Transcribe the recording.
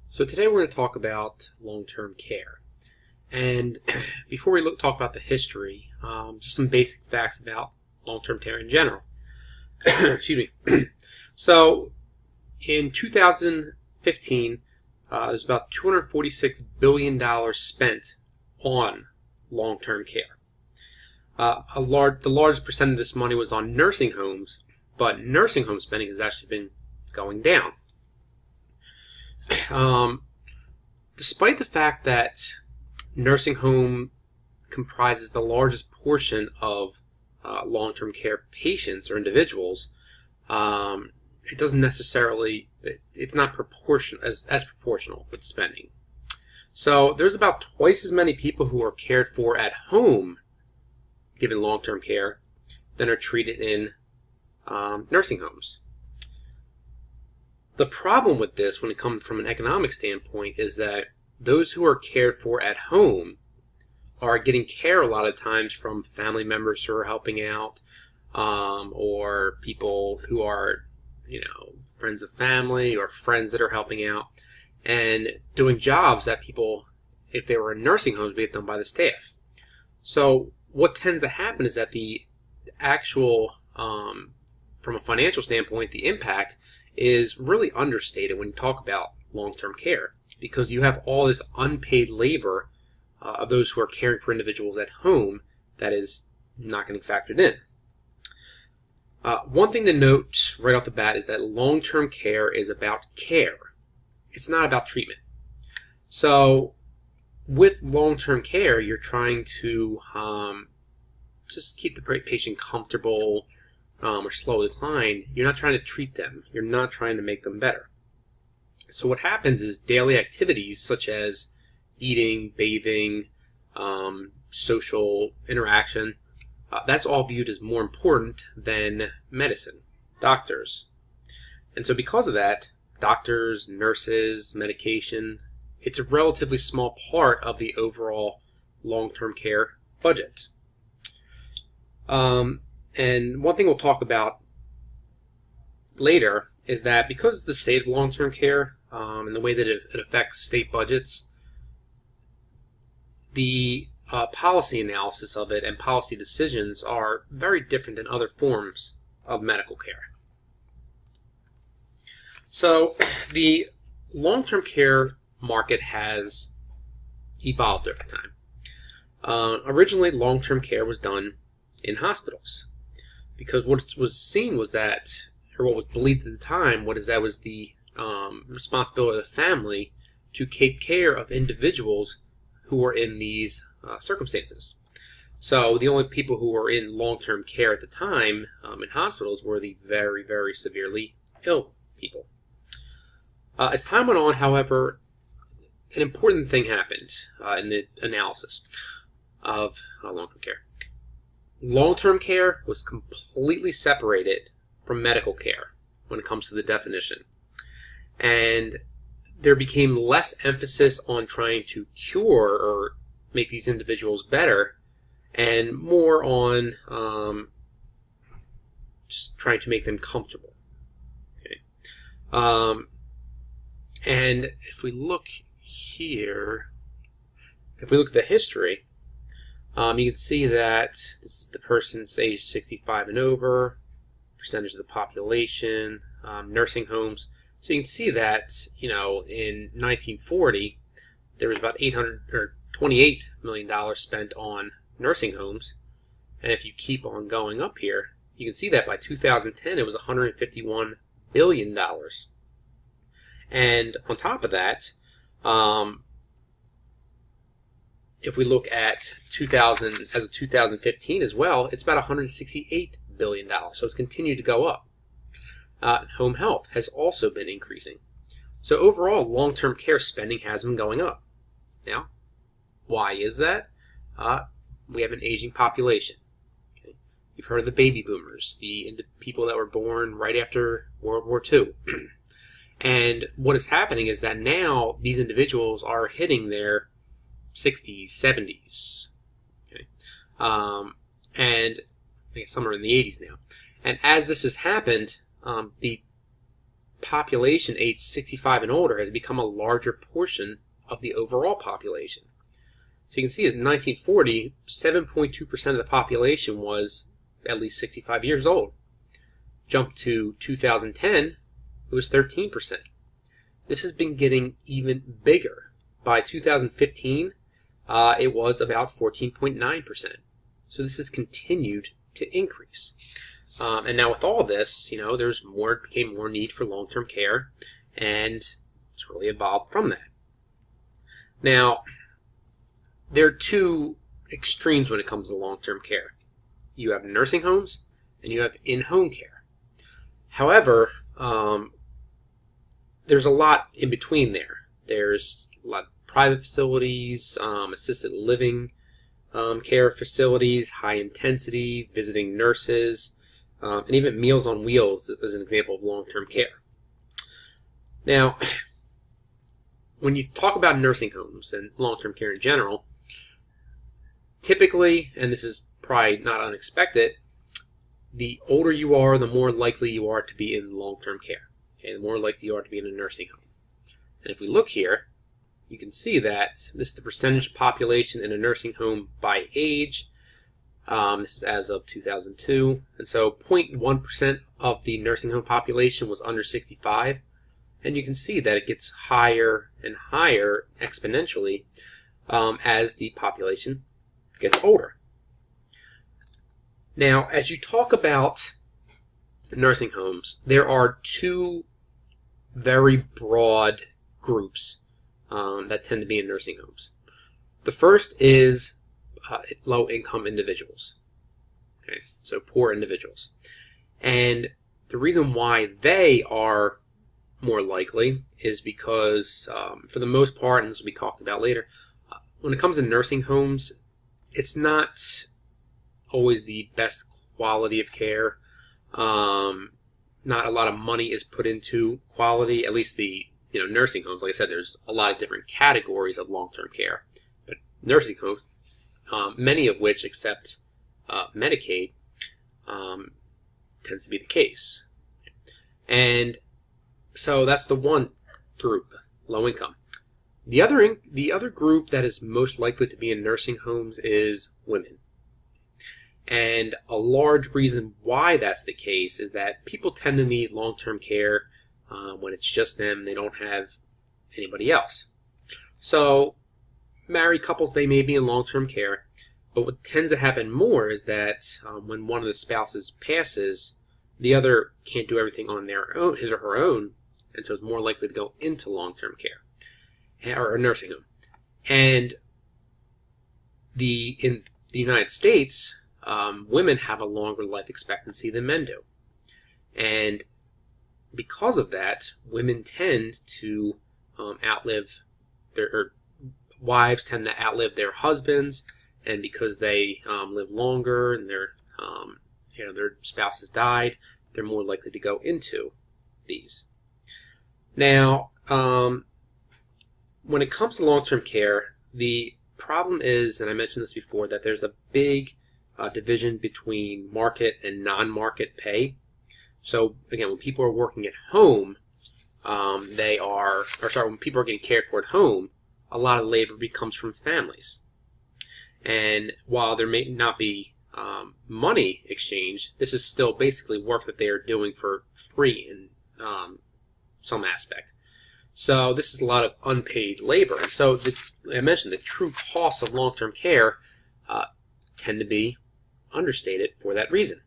So today we're going to talk about long-term care. And before we talk about the history, just some basic facts about long-term care in general. Excuse me. So in 2015, there's about $246 billion spent on long-term care. The largest percent of this money was on nursing homes, but nursing home spending has actually been going down. Despite the fact that nursing home comprises the largest portion of long-term care patients or individuals, it doesn't necessarily, it's not as proportional with spending. So there's about twice as many people who are cared for at home given long-term care than are treated in nursing homes. The problem with this, when it comes from an economic standpoint, is that those who are cared for at home are getting care a lot of times from family members who are helping out, or people who are, friends of family or friends that are helping out, and doing jobs that people, if they were in nursing homes, would get done by the staff. So what tends to happen is that the actual, from a financial standpoint, the impact is really understated when you talk about long-term care, because you have all this unpaid labor of those who are caring for individuals at home that is not getting factored in. One thing to note right off the bat is that long-term care is about care. It's not about treatment. So with long-term care, you're trying to just keep the patient comfortable, or slow decline. You're not trying to treat them. You're not trying to make them better. So what happens is daily activities such as eating, bathing, social interaction, that's all viewed as more important than medicine, doctors. And so because of that, doctors, nurses, medication, it's a relatively small part of the overall long-term care budget. And one thing we'll talk about later is that because the state of long-term care and the way that it affects state budgets, the policy analysis of it and policy decisions are very different than other forms of medical care. So the long-term care market has evolved over time. Originally, long-term care was done in hospitals, because what was seen was that, or what was believed at the time, was the responsibility of the family to take care of individuals who were in these circumstances. So the only people who were in long-term care at the time in hospitals were the very, very severely ill people. As time went on, however, an important thing happened in the analysis of long-term care. Long-term care was completely separated from medical care when it comes to the definition. And there became less emphasis on trying to cure or make these individuals better, and more on just trying to make them comfortable. Okay. And if we look here, if we look at the history, you can see that this is the person's age 65 and over, percentage of the population, nursing homes. So you can see that, in 1940, there was about $28 million spent on nursing homes. And if you keep on going up here, you can see that by 2010, it was $151 billion. And on top of that, if we look at 2015 as well, it's about $168 billion. So it's continued to go up. Home health has also been increasing. So overall, long-term care spending has been going up. Now, why is that? We have an aging population. Okay? You've heard of the baby boomers, the people that were born right after World War II. And what is happening is that now these individuals are hitting their 60s, 70s, okay? And I guess some are in the 80s now. And as this has happened, the population aged 65 and older has become a larger portion of the overall population. So you can see in 1940, 7.2% of the population was at least 65 years old. Jump to 2010, it was 13%. This has been getting even bigger. By 2015, it was about 14.9%. So this has continued to increase. And now with all this, there's became more need for long-term care, and it's really evolved from that. Now, there are two extremes when it comes to long-term care. You have nursing homes, and you have in-home care. However, there's a lot in between there. There's a lot of private facilities, assisted living care facilities, high intensity, visiting nurses, and even Meals on Wheels is an example of long-term care. Now, when you talk about nursing homes and long-term care in general, typically, and this is probably not unexpected, the older you are, the more likely you are to be in long-term care. Okay, the more likely you are to be in a nursing home. And if we look here, you can see that this is the percentage of population in a nursing home by age. This is as of 2002. And so 0.1% of the nursing home population was under 65. And you can see that it gets higher and higher exponentially as the population gets older. Now, as you talk about nursing homes, there are two very broad groups that tend to be in nursing homes. The first is low-income individuals, okay, so poor individuals. And the reason why they are more likely is because, for the most part, and this will be talked about later, when it comes to nursing homes, it's not always the best quality of care. Not a lot of money is put into quality, at least the nursing homes. Like I said, there's a lot of different categories of long-term care, but nursing homes, many of which accept Medicaid, tends to be the case. And so that's the one group, low income. The other group that is most likely to be in nursing homes is women. And a large reason why that's the case is that people tend to need long-term care when it's just them, they don't have anybody else. So married couples, they may be in long-term care, but what tends to happen more is that when one of the spouses passes, the other can't do everything on their own, his or her own, and so is more likely to go into long-term care or a nursing home. And in the United States, women have a longer life expectancy than men do. And because of that, women tend to wives tend to outlive their husbands, and because they live longer and their spouses died, they're more likely to go into these. Now, when it comes to long-term care, the problem is, and I mentioned this before, that there's a big division between market and non-market pay. So again, when people are working at home, when people are getting cared for at home, a lot of labor comes from families. And while there may not be money exchanged, this is still basically work that they are doing for free in some aspect. So this is a lot of unpaid labor. And so I mentioned the true costs of long-term care tend to be understated for that reason.